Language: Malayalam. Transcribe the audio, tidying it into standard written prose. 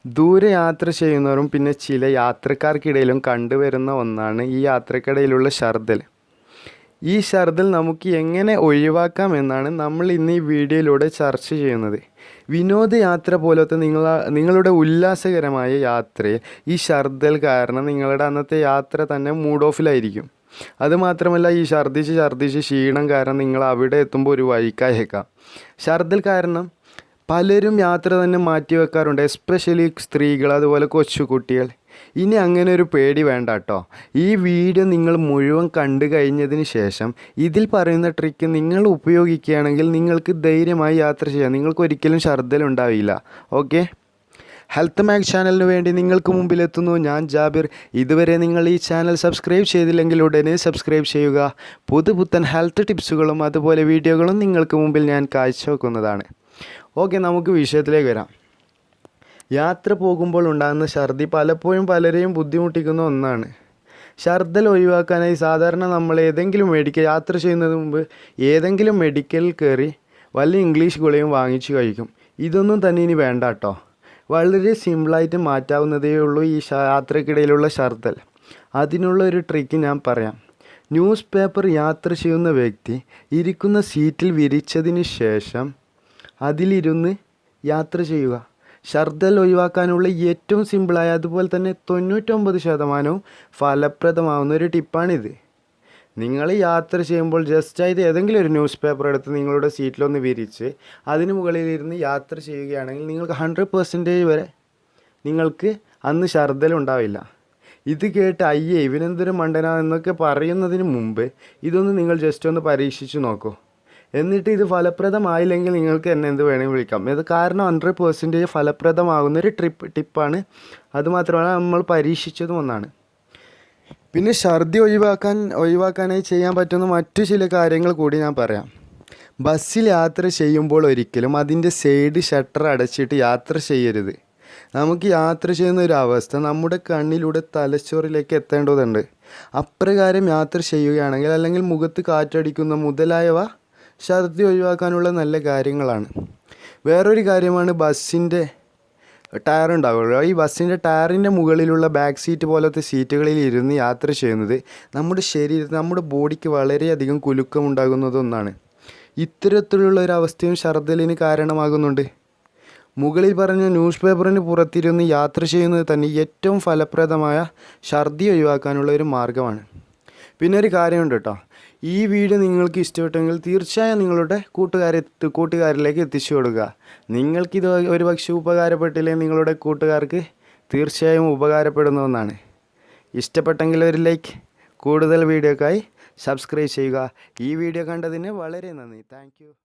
ദൂരെ യാത്ര ചെയ്യുന്നവരും പിന്നെ ചില യാത്രക്കാർക്കിടയിലും കണ്ടുവരുന്ന ഒന്നാണ് ഈ യാത്രക്കിടയിലുള്ള ഛർദ്ദൽ. ഈ ഛർദ്ദൽ നമുക്ക് എങ്ങനെ ഒഴിവാക്കാം എന്നാണ് നമ്മൾ ഇന്ന് ഈ വീഡിയോയിലൂടെ ചർച്ച ചെയ്യുന്നത്. വിനോദയാത്ര പോലത്തെ നിങ്ങളുടെ ഉല്ലാസകരമായ യാത്രയിൽ ഈ ഛർദ്ദൽ കാരണം നിങ്ങളുടെ അന്നത്തെ യാത്ര തന്നെ മൂഡ് ഓഫിലായിരിക്കും. അതുമാത്രമല്ല, ഈ ഛർദ്ദിച്ച് ക്ഷീണം കാരണം നിങ്ങൾ അവിടെ എത്തുമ്പോൾ ഒരു വഴിക്കായേക്കാം. ഛർദ്ദൽ കാരണം പലരും യാത്ര തന്നെ മാറ്റിവെക്കാറുണ്ട്, എസ്പെഷ്യലി സ്ത്രീകൾ, അതുപോലെ കൊച്ചുകുട്ടികൾ. ഇനി അങ്ങനെ ഒരു പേടി വേണ്ട കേട്ടോ. ഈ വീഡിയോ നിങ്ങൾ മുഴുവൻ കണ്ടു കഴിഞ്ഞതിന് ശേഷം ഇതിൽ പറയുന്ന ട്രിക്ക് നിങ്ങൾ ഉപയോഗിക്കുകയാണെങ്കിൽ നിങ്ങൾക്ക് ധൈര്യമായി യാത്ര ചെയ്യാം. നിങ്ങൾക്ക് ഒരിക്കലും ഛർദ്ദൽ ഉണ്ടാവില്ല. ഓക്കെ, ഹെൽത്ത് മാഗ് ചാനലിന് വേണ്ടി നിങ്ങൾക്ക് മുമ്പിലെത്തുന്നു ഞാൻ ജാബിർ. ഇതുവരെ നിങ്ങൾ ഈ ചാനൽ സബ്സ്ക്രൈബ് ചെയ്തില്ലെങ്കിൽ ഉടനെ സബ്സ്ക്രൈബ് ചെയ്യുക. പുതുപുത്തൻ ഹെൽത്ത് ടിപ്സുകളും അതുപോലെ വീഡിയോകളും നിങ്ങൾക്ക് മുമ്പിൽ ഞാൻ കാഴ്ചവെക്കുന്നതാണ്. ഓക്കെ, നമുക്ക് വിഷയത്തിലേക്ക് വരാം. യാത്ര പോകുമ്പോൾ ഉണ്ടാകുന്ന ഛർദി പലപ്പോഴും പലരെയും ബുദ്ധിമുട്ടിക്കുന്ന ഒന്നാണ്. ഛർദ്ദൽ ഒഴിവാക്കാനായി സാധാരണ നമ്മൾ യാത്ര ചെയ്യുന്നതിന് മുമ്പ് ഏതെങ്കിലും മെഡിക്കലിൽ കയറി വല്ല ഇംഗ്ലീഷ് ഗുളികയും വാങ്ങിച്ച് കഴിക്കും. ഇതൊന്നും തന്നെ ഇനി വേണ്ട കേട്ടോ. വളരെ സിമ്പിളായിട്ട് മാറ്റാവുന്നതേ ഉള്ളൂ ഈ യാത്രക്കിടയിലുള്ള ഛർദ്ദൽ. അതിനുള്ള ഒരു ട്രിക്ക് ഞാൻ പറയാം. ന്യൂസ് പേപ്പർ യാത്ര ചെയ്യുന്ന വ്യക്തി ഇരിക്കുന്ന സീറ്റിൽ വിരിച്ചതിന് ശേഷം അതിലിരുന്ന് യാത്ര ചെയ്യുക. ഛർദ്ദൽ ഒഴിവാക്കാനുള്ള ഏറ്റവും സിമ്പിളായ അതുപോലെ തന്നെ 99% ഫലപ്രദമാവുന്ന ഒരു ടിപ്പാണിത്. നിങ്ങൾ യാത്ര ചെയ്യുമ്പോൾ ജസ്റ്റായിട്ട് ഏതെങ്കിലും ഒരു ന്യൂസ് പേപ്പർ എടുത്ത് നിങ്ങളുടെ സീറ്റിലൊന്ന് വിരിച്ച് അതിന് മുകളിലിരുന്ന് യാത്ര ചെയ്യുകയാണെങ്കിൽ നിങ്ങൾക്ക് 100% വരെ നിങ്ങൾക്ക് അന്ന് ഛർദ്ദൽ ഉണ്ടാവില്ല. ഇത് കേട്ട് അയ്യേ ഇവനെന്തൊരു മണ്ടനാ എന്നൊക്കെ പറയുന്നതിന് മുമ്പ് ഇതൊന്ന് നിങ്ങൾ ജസ്റ്റ് ഒന്ന് പരീക്ഷിച്ച് നോക്കൂ. എന്നിട്ട് ഇത് ഫലപ്രദമായില്ലെങ്കിൽ നിങ്ങൾക്ക് എന്നെ എന്ത് വേണമെങ്കിൽ വിളിക്കാം. ഇത് കാരണം 100% ഫലപ്രദമാകുന്നൊരു ടിപ്പാണ്. അതുമാത്രമല്ല നമ്മൾ പരീക്ഷിച്ചതും ഒന്നാണ്. പിന്നെ ഛർദി ഒഴിവാക്കാനായി ചെയ്യാൻ പറ്റുന്ന മറ്റു ചില കാര്യങ്ങൾ കൂടി ഞാൻ പറയാം. ബസ്സിൽ യാത്ര ചെയ്യുമ്പോൾ ഒരിക്കലും അതിൻ്റെ സൈഡ് ഷട്ടർ അടച്ചിട്ട് യാത്ര ചെയ്യരുത്. നമുക്ക് യാത്ര ചെയ്യുന്ന ഒരു അവസ്ഥ നമ്മുടെ കണ്ണിലൂടെ തലച്ചോറിലേക്ക് എത്തേണ്ടതുണ്ട്. അപ്രകാരം യാത്ര ചെയ്യുകയാണെങ്കിൽ അല്ലെങ്കിൽ മുഖത്ത് കാറ്റടിക്കുന്ന മുതലായവ ഛർദി ഒഴിവാക്കാനുള്ള നല്ല കാര്യങ്ങളാണ്. വേറൊരു കാര്യമാണ് ബസ്സിൻ്റെ ടയർ ഉണ്ടാവുമല്ലോ. ഈ ബസ്സിൻ്റെ ടയറിൻ്റെ മുകളിലുള്ള ബാക്ക് സീറ്റ് പോലത്തെ സീറ്റുകളിൽ ഇരുന്ന് യാത്ര ചെയ്യുന്നത് നമ്മുടെ ബോഡിക്ക് വളരെയധികം കുലുക്കമുണ്ടാകുന്നതൊന്നാണ്. ഇത്തരത്തിലുള്ള ഒരു അവസ്ഥയും ഛർദ്ദലിന് കാരണമാകുന്നുണ്ട്. മുകളിൽ പറഞ്ഞ ന്യൂസ് പേപ്പറിന് പുറത്തിരുന്ന് യാത്ര ചെയ്യുന്നത് തന്നെ ഏറ്റവും ഫലപ്രദമായ ഛർദി ഒഴിവാക്കാനുള്ള ഒരു മാർഗ്ഗമാണ്. പിന്നെ ഒരു കാര്യമുണ്ട് കേട്ടോ. ഈ വീഡിയോ നിങ്ങൾക്ക് ഇഷ്ടപ്പെട്ടെങ്കിൽ തീർച്ചയായും നിങ്ങളുടെ കൂട്ടുകാരിലേക്ക് എത്തിച്ചു കൊടുക്കുക. നിങ്ങൾക്കിത് ഒരു പക്ഷേ ഉപകാരപ്പെട്ടില്ലെങ്കിൽ നിങ്ങളുടെ കൂട്ടുകാർക്ക് തീർച്ചയായും ഉപകാരപ്പെടുന്ന ഒന്നാണ്. ഇഷ്ടപ്പെട്ടെങ്കിൽ ഒരു ലൈക്ക്, കൂടുതൽ വീഡിയോക്കായി സബ്സ്ക്രൈബ് ചെയ്യുക. ഈ വീഡിയോ കണ്ടതിന് വളരെ നന്ദി. താങ്ക്